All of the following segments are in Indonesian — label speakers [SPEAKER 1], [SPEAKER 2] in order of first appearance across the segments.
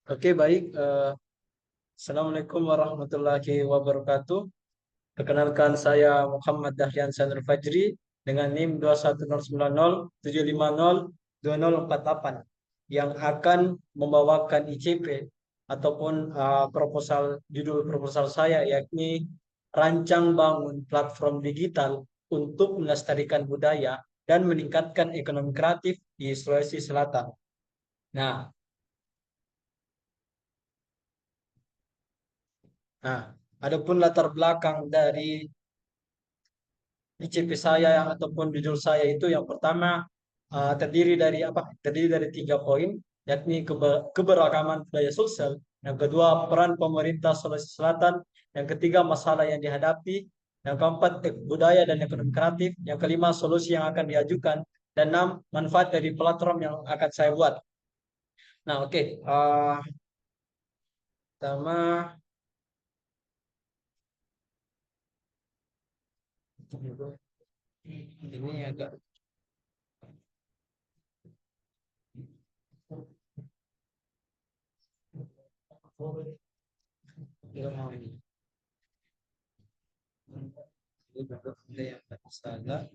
[SPEAKER 1] Oke, baik. Assalamualaikum warahmatullahi wabarakatuh. Perkenalkan saya Muhammad Dahlian Sanur Fajri dengan NIM 21007502048 yang akan membawakan ICP ataupun judul proposal saya yakni rancang bangun platform digital untuk melestarikan budaya dan meningkatkan ekonomi kreatif di Sulawesi Selatan. Nah, Nah, adapun latar belakang dari ICP saya ataupun judul saya itu yang pertama terdiri dari apa? Terdiri dari 3 poin, yakni keberagaman budaya sosial. Yang kedua, peran pemerintah Sulawesi Selatan. Yang ketiga, masalah yang dihadapi. Yang keempat, budaya dan ekonomi kreatif. Yang kelima, solusi yang akan diajukan. Dan enam, manfaat dari platform yang akan saya buat. Nah, oke. Pertama, ini agak nggak mau ini. Ini yang salah.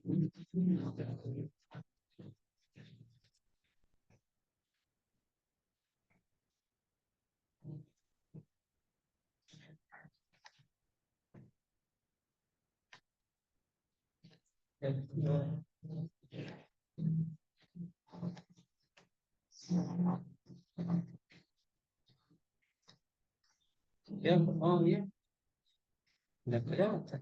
[SPEAKER 1] Ya, oh ya, nggak kelihatan.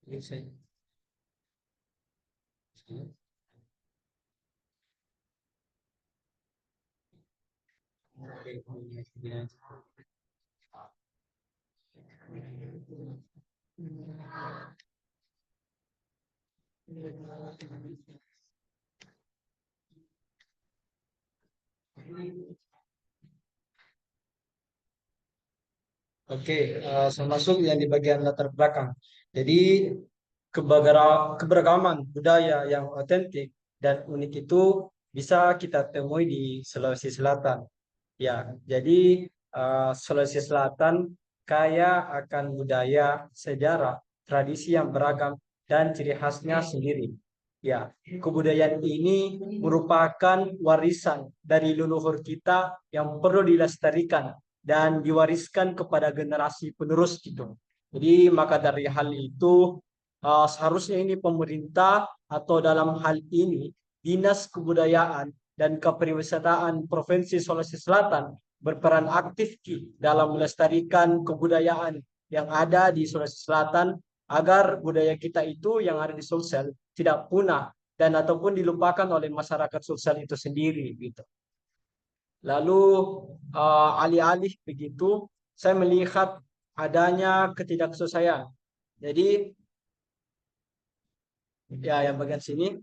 [SPEAKER 1] Ini saya. Oke, saya masuk yang di bagian latar belakang. Jadi keberagaman budaya yang otentik dan unik itu bisa kita temui di Sulawesi Selatan. Ya, jadi Sulawesi Selatan kaya akan budaya, sejarah, tradisi yang beragam dan ciri khasnya sendiri. Ya, kebudayaan ini merupakan warisan dari leluhur kita yang perlu dilestarikan dan diwariskan kepada generasi penerus gitu. Jadi maka dari hal itu seharusnya ini pemerintah atau dalam hal ini Dinas Kebudayaan dan Kepariwisataan Provinsi Sulawesi Selatan berperan aktif Ki, dalam melestarikan kebudayaan yang ada di Sulawesi Selatan agar budaya kita itu yang ada di Sulsel tidak punah dan ataupun dilupakan oleh masyarakat Sulsel itu sendiri gitu. Lalu alih-alih begitu saya melihat adanya ketidaksesuaian. Jadi ya yang bagian sini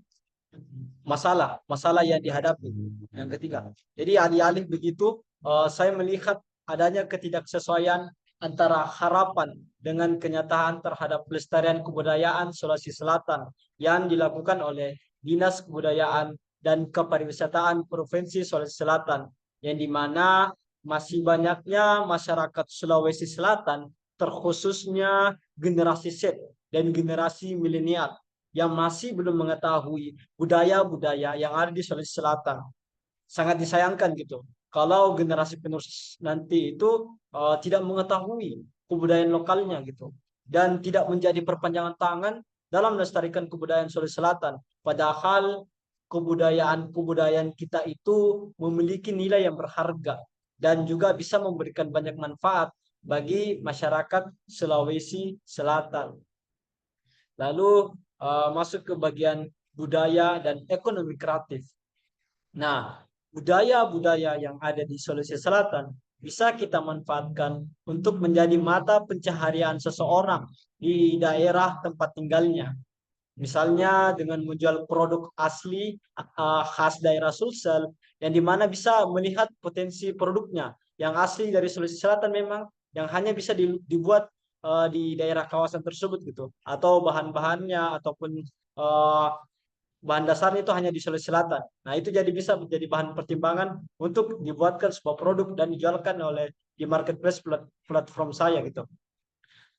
[SPEAKER 1] masalah yang dihadapi. Yang ketiga. Jadi alih-alih begitu, saya melihat adanya ketidaksesuaian antara harapan dengan kenyataan terhadap pelestarian kebudayaan Sulawesi Selatan yang dilakukan oleh Dinas Kebudayaan dan Kepariwisataan Provinsi Sulawesi Selatan, yang dimana masih banyaknya masyarakat Sulawesi Selatan, terkhususnya generasi Z dan generasi milenial yang masih belum mengetahui budaya-budaya yang ada di Sulawesi Selatan. Sangat disayangkan gitu. Kalau generasi penerus nanti itu tidak mengetahui kebudayaan lokalnya gitu dan tidak menjadi perpanjangan tangan dalam melestarikan kebudayaan Sulawesi Selatan. Padahal kebudayaan kita itu memiliki nilai yang berharga dan juga bisa memberikan banyak manfaat bagi masyarakat Sulawesi Selatan. Lalu masuk ke bagian budaya dan ekonomi kreatif. Nah, budaya-budaya yang ada di Sulawesi Selatan bisa kita manfaatkan untuk menjadi mata pencaharian seseorang di daerah tempat tinggalnya. Misalnya dengan menjual produk asli khas daerah Sulsel yang dimana bisa melihat potensi produknya yang asli dari Sulawesi Selatan memang yang hanya bisa dibuat di daerah kawasan tersebut gitu atau bahan-bahannya ataupun uh, bahan dasarnya itu hanya di Sulawesi Selatan. Nah, itu jadi bisa menjadi bahan pertimbangan untuk dibuatkan sebuah produk dan dijualkan oleh di marketplace platform saya gitu.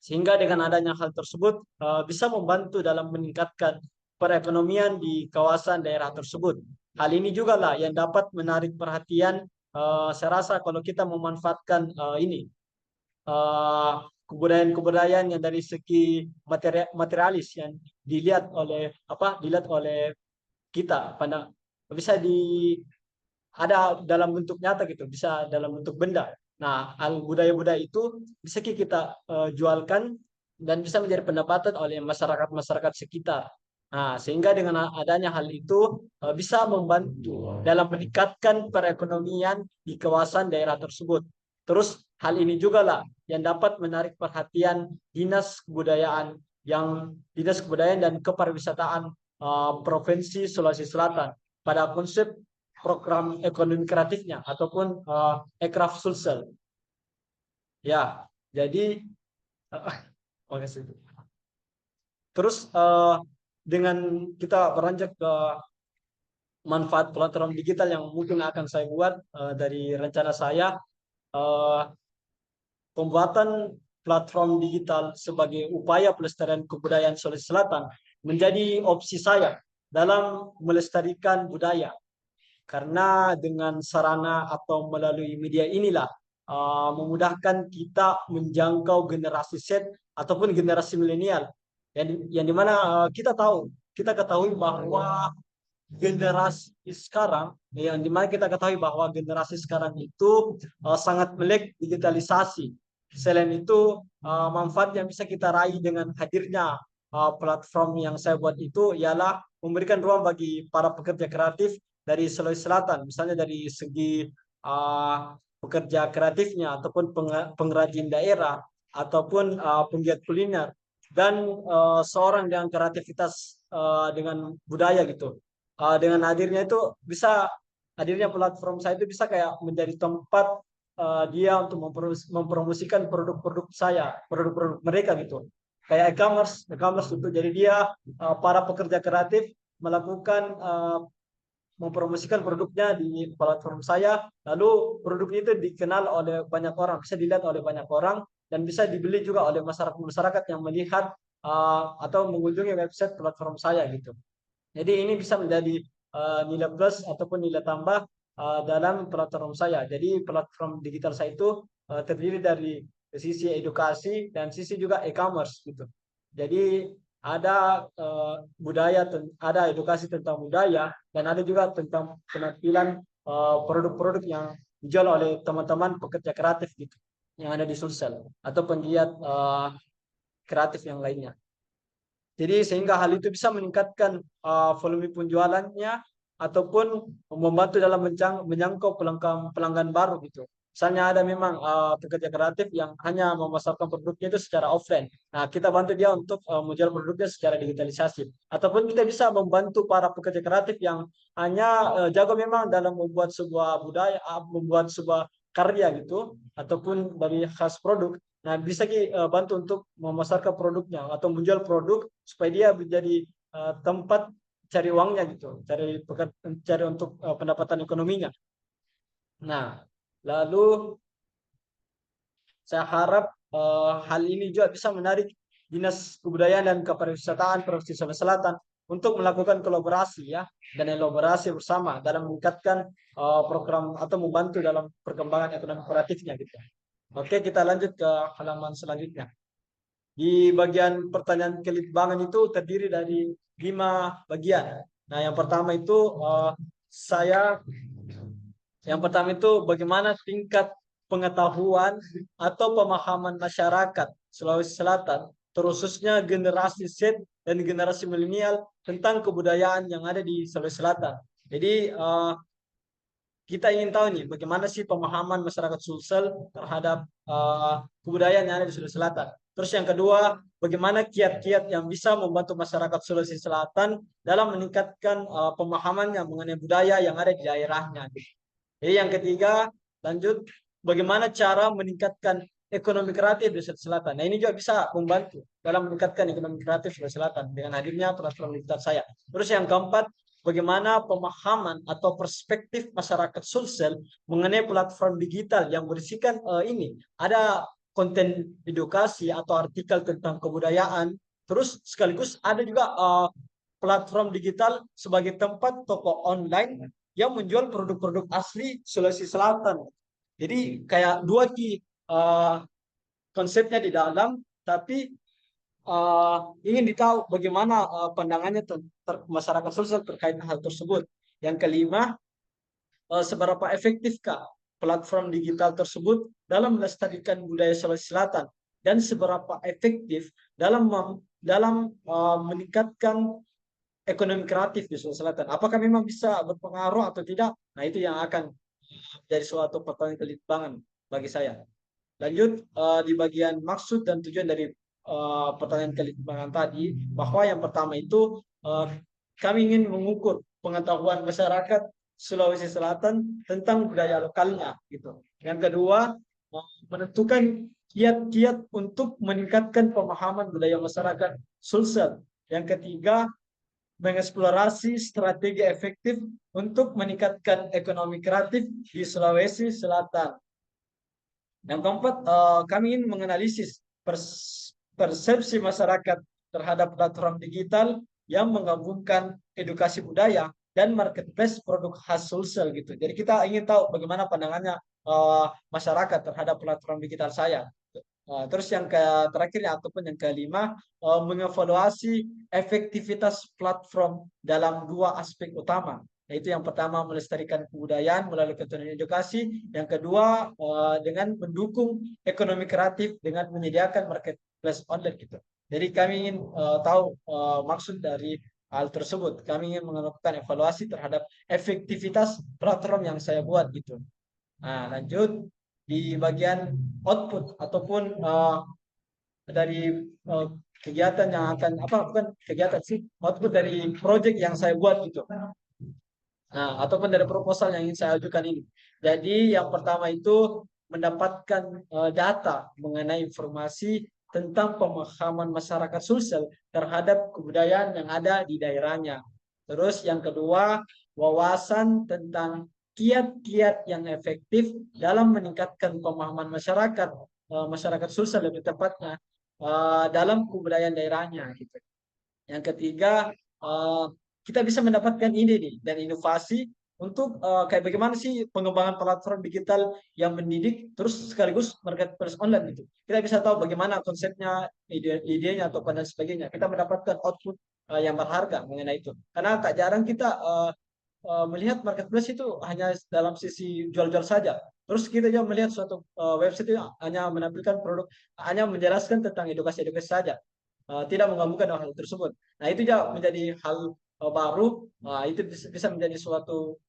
[SPEAKER 1] Sehingga dengan adanya hal tersebut bisa membantu dalam meningkatkan perekonomian di kawasan daerah tersebut. Hal ini juga lah yang dapat menarik perhatian. Saya rasa kalau kita memanfaatkan ini kebudayaan-kebudayaan yang dari segi materialis yang dilihat oleh kita pada bisa ada dalam bentuk nyata gitu, bisa dalam bentuk benda. Nah, hal budaya-budaya itu bisa kita jualkan dan bisa menjadi pendapatan oleh masyarakat-masyarakat sekitar. Nah, sehingga dengan adanya hal itu bisa membantu dalam meningkatkan perekonomian di kawasan daerah tersebut. Terus hal ini juga lah yang dapat menarik perhatian Dinas Kebudayaan dan Kepariwisataan Provinsi Sulawesi Selatan pada konsep program ekonomi kreatifnya ataupun Ekraf Sulsel. Ya, jadi makasih. Terus dengan kita beranjak ke manfaat platform digital yang mungkin akan saya buat dari rencana saya, pembuatan platform digital sebagai upaya pelestarian kebudayaan Sulawesi Selatan menjadi opsi saya dalam melestarikan budaya. Karena dengan sarana atau melalui media inilah memudahkan kita menjangkau generasi Z ataupun generasi milenial. Yang dimana kita ketahui bahwa generasi sekarang, itu sangat melek digitalisasi. Selain itu, manfaat yang bisa kita raih dengan hadirnya platform yang saya buat itu ialah memberikan ruang bagi para pekerja kreatif dari Sulawesi Selatan, misalnya dari segi pekerja kreatifnya ataupun pengrajin daerah ataupun penggiat kuliner dan seorang dengan kreativitas dengan budaya gitu. Dengan hadirnya platform saya itu bisa kayak menjadi tempat dia untuk mempromosikan produk-produk saya, produk-produk mereka gitu. Kayak e-commerce itu. Jadi dia para pekerja kreatif melakukan mempromosikan produknya di platform saya, lalu produknya itu dikenal oleh banyak orang, bisa dilihat oleh banyak orang dan bisa dibeli juga oleh masyarakat yang melihat atau mengunjungi website platform saya gitu. Jadi ini bisa menjadi nilai plus ataupun nilai tambah dalam platform saya. Jadi platform digital saya itu terdiri dari sisi edukasi dan sisi juga e-commerce gitu. Jadi ada ada edukasi tentang budaya dan ada juga tentang penampilan produk-produk yang dijual oleh teman-teman pekerja kreatif gitu yang ada di Sulsel atau penggiat kreatif yang lainnya. Jadi sehingga hal itu bisa meningkatkan volume penjualannya ataupun membantu dalam menjangkau pelanggan baru gitu. Misalnya ada memang pekerja kreatif yang hanya memasarkan produknya itu secara offline. Nah, kita bantu dia untuk menjual produknya secara digitalisasi. Ataupun kita bisa membantu para pekerja kreatif yang hanya jago memang dalam membuat sebuah budaya, membuat sebuah karya gitu, ataupun dari khas produk. Nah, bisa bantu untuk memasarkan produknya atau menjual produk supaya dia menjadi tempat cari uangnya gitu, cari untuk pendapatan ekonominya. Nah, lalu saya harap hal ini juga bisa menarik Dinas Kebudayaan dan Kepariwisataan Provinsi Sulawesi Selatan untuk melakukan kolaborasi ya dan elaborasi bersama dalam meningkatkan program atau membantu dalam perkembangan ekonomi kreatifnya gitu. Oke, kita lanjut ke halaman selanjutnya. Di bagian pertanyaan kelitbangan itu terdiri dari 5 bagian. Nah, yang pertama itu bagaimana tingkat pengetahuan atau pemahaman masyarakat Sulawesi Selatan, terkhususnya generasi Z dan generasi milenial tentang kebudayaan yang ada di Sulawesi Selatan. Jadi kita ingin tahu nih bagaimana sih pemahaman masyarakat Sulsel terhadap kebudayaan yang ada di Sulawesi Selatan. Terus yang kedua, bagaimana kiat-kiat yang bisa membantu masyarakat Sulawesi Selatan dalam meningkatkan pemahamannya mengenai budaya yang ada di daerahnya. Jadi yang ketiga, lanjut bagaimana cara meningkatkan ekonomi kreatif di Sulawesi Selatan. Nah, ini juga bisa membantu dalam meningkatkan ekonomi kreatif Sulawesi Selatan dengan hadirnya platform digital saya. Terus yang keempat, bagaimana pemahaman atau perspektif masyarakat Sulsel mengenai platform digital yang berisikan ini ada konten edukasi atau artikel tentang kebudayaan. Terus sekaligus ada juga platform digital sebagai tempat toko online yang menjual produk-produk asli Sulawesi Selatan. Jadi kayak dua konsepnya di dalam, tapi ingin ditahu bagaimana pandangannya masyarakat sosial terkait hal tersebut. Yang kelima, seberapa efektifkah platform digital tersebut dalam melestarikan budaya Sulawesi Selatan dan seberapa efektif dalam meningkatkan ekonomi kreatif di Sulawesi Selatan. Apakah memang bisa berpengaruh atau tidak? Nah, itu yang akan jadi suatu pertanyaan kelitbangan bagi saya. Lanjut di bagian maksud dan tujuan dari pertanyaan kelitbangan tadi, bahwa yang pertama itu kami ingin mengukur pengetahuan masyarakat Sulawesi Selatan tentang budaya lokalnya, gitu. Yang kedua, menentukan kiat-kiat untuk meningkatkan pemahaman budaya masyarakat Sulsel. Yang ketiga, mengeksplorasi strategi efektif untuk meningkatkan ekonomi kreatif di Sulawesi Selatan. Yang keempat, kami ingin menganalisis persepsi masyarakat terhadap platform digital yang menggabungkan edukasi budaya dan marketplace produk khas Sulsel gitu. Jadi kita ingin tahu bagaimana pandangannya masyarakat terhadap platform digital saya. Terus yang terakhirnya ataupun yang kelima, mengevaluasi efektivitas platform dalam dua aspek utama, yaitu yang pertama melestarikan kebudayaan melalui ketentuan edukasi, yang kedua dengan mendukung ekonomi kreatif dengan menyediakan marketplace online gitu. Jadi kami ingin tahu maksud dari hal tersebut. Kami ingin melakukan evaluasi terhadap efektivitas platform yang saya buat gitu. Nah, lanjut di bagian output ataupun dari kegiatan yang akan bukan kegiatan sih, output dari project yang saya buat gitu. Nah, ataupun dari proposal yang ingin saya ajukan ini. Jadi yang pertama itu mendapatkan data mengenai informasi tentang pemahaman masyarakat Sulsel terhadap kebudayaan yang ada di daerahnya. Terus yang kedua, wawasan tentang kiat-kiat yang efektif dalam meningkatkan pemahaman masyarakat Sulsel lebih tepatnya dalam kebudayaan daerahnya gitu. Yang ketiga, kita bisa mendapatkan ide nih dan inovasi untuk kayak bagaimana sih pengembangan platform digital yang mendidik terus sekaligus marketplace online gitu. Kita bisa tahu bagaimana konsepnya, idenya atau dan sebagainya. Kita mendapatkan output yang berharga mengenai itu. Karena tak jarang kita melihat marketplace itu hanya dalam sisi jual-jual saja. Terus kita juga melihat suatu website itu hanya menampilkan produk, hanya menjelaskan tentang edukasi-edukasi saja, tidak menggabungkan hal tersebut. Nah, itu juga menjadi hal baru. Itu bisa menjadi suatu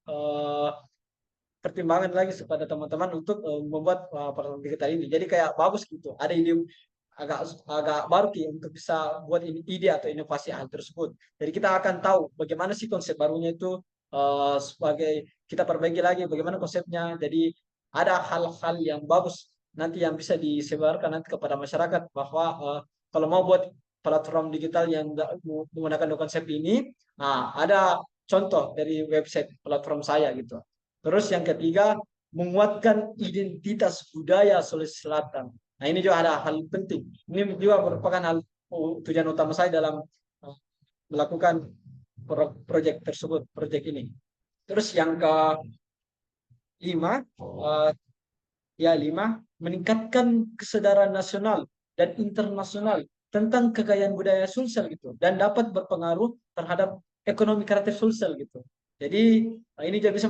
[SPEAKER 1] pertimbangan lagi kepada teman-teman untuk membuat platform digital ini. Jadi kayak bagus gitu. Ada ide agak agak baru untuk bisa buat ide atau inovasi hal tersebut. Jadi kita akan tahu bagaimana sih konsep barunya itu sebagai kita perbaiki lagi bagaimana konsepnya. Jadi ada hal-hal yang bagus nanti yang bisa disebarkan nanti kepada masyarakat bahwa kalau mau buat platform digital yang menggunakan konsep ini, ada contoh dari website platform saya gitu. Terus yang ketiga, menguatkan identitas budaya Sulawesi Selatan. Nah, ini juga ada hal penting. Ini juga merupakan hal tujuan utama saya dalam melakukan proyek tersebut, proyek ini. Terus yang kelima, meningkatkan kesadaran nasional dan internasional tentang kekayaan budaya Sulsel gitu dan dapat berpengaruh terhadap ekonomi kreatif Sulsel gitu. Jadi ini juga bisa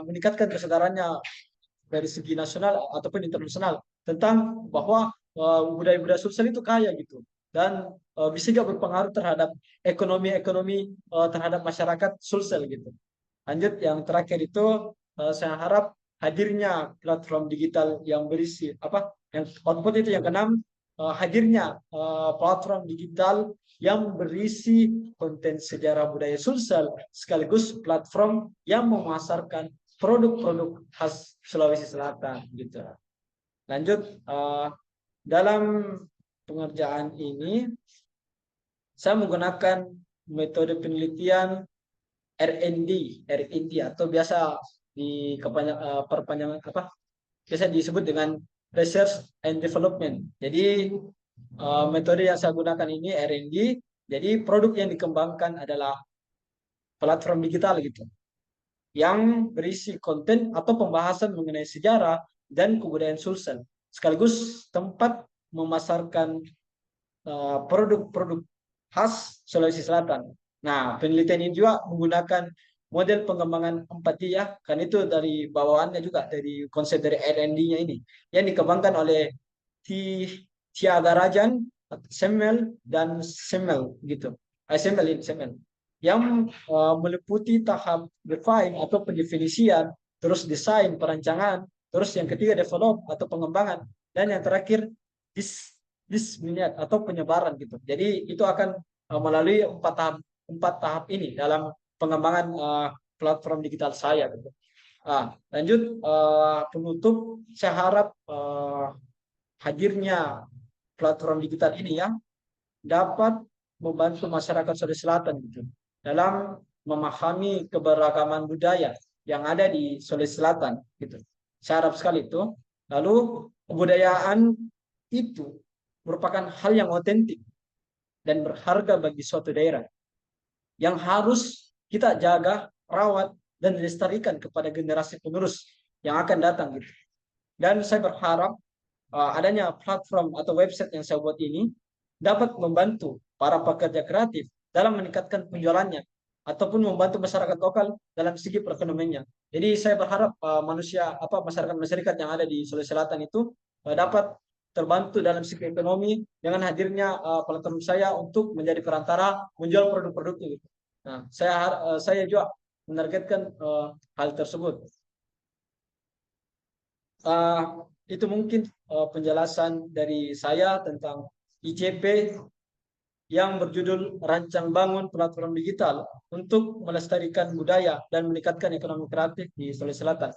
[SPEAKER 1] meningkatkan kesadarannya dari segi nasional ataupun internasional tentang bahwa budaya-budaya Sulsel itu kaya gitu dan bisa juga berpengaruh terhadap ekonomi terhadap masyarakat Sulsel gitu. Lanjut yang terakhir itu saya harap hadirnya platform digital yang berisi yang output itu yang keenam, hadirnya platform digital yang berisi konten sejarah budaya Sulsel sekaligus platform yang memasarkan produk-produk khas Sulawesi Selatan gitu. Lanjut, dalam pengerjaan ini saya menggunakan metode penelitian R&D atau biasa di perpanjangan apa? Biasa disebut dengan Research and Development. Jadi metode yang saya gunakan ini R&D. Jadi produk yang dikembangkan adalah platform digital gitu, yang berisi konten atau pembahasan mengenai sejarah dan kebudayaan Sulsel, sekaligus tempat memasarkan produk-produk khas Sulawesi Selatan. Nah, penelitian ini juga menggunakan model pengembangan empati ya, kan itu dari bawaannya juga dari konsep dari R&D-nya ini yang dikembangkan oleh Tiagarajan, Semel dan Semel gitu. Semel yang meliputi tahap define atau pendefinisian, terus desain, perancangan, terus yang ketiga develop atau pengembangan, dan yang terakhir disseminate atau penyebaran gitu. Jadi itu akan melalui empat tahap ini dalam pengembangan platform digital saya gitu. Lanjut, penutup, saya harap hadirnya platform digital ini ya dapat membantu masyarakat Sulawesi Selatan gitu dalam memahami keberagaman budaya yang ada di Sulawesi Selatan gitu. Saya harap sekali itu. Lalu kebudayaan itu merupakan hal yang otentik dan berharga bagi suatu daerah yang harus kita jaga, rawat, dan dilestarikan kepada generasi penerus yang akan datang gitu. Dan saya berharap adanya platform atau website yang saya buat ini dapat membantu para pekerja kreatif dalam meningkatkan penjualannya ataupun membantu masyarakat lokal dalam segi perekonomiannya. Jadi saya berharap masyarakat yang ada di Sulawesi Selatan itu dapat terbantu dalam segi ekonomi dengan hadirnya platform saya untuk menjadi perantara menjual produk-produknya gitu. Nah, saya juga menargetkan hal tersebut. Itu mungkin penjelasan dari saya tentang ICP yang berjudul Rancang Bangun Platform Digital untuk melestarikan budaya dan meningkatkan ekonomi kreatif di Sulawesi Selatan.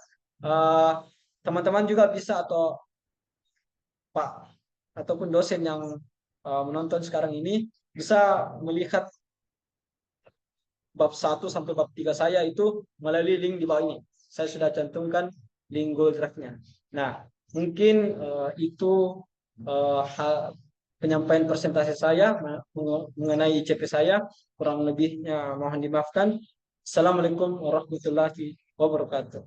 [SPEAKER 1] Teman-teman juga bisa atau Pak ataupun dosen yang menonton sekarang ini bisa melihat bab 1 sampai bab 3 saya itu melalui link di bawah ini. Saya sudah cantumkan link Google Drive-nya. Nah, mungkin itu penyampaian presentasi saya mengenai ICP saya. Kurang lebihnya mohon dimaafkan. Assalamualaikum warahmatullahi wabarakatuh.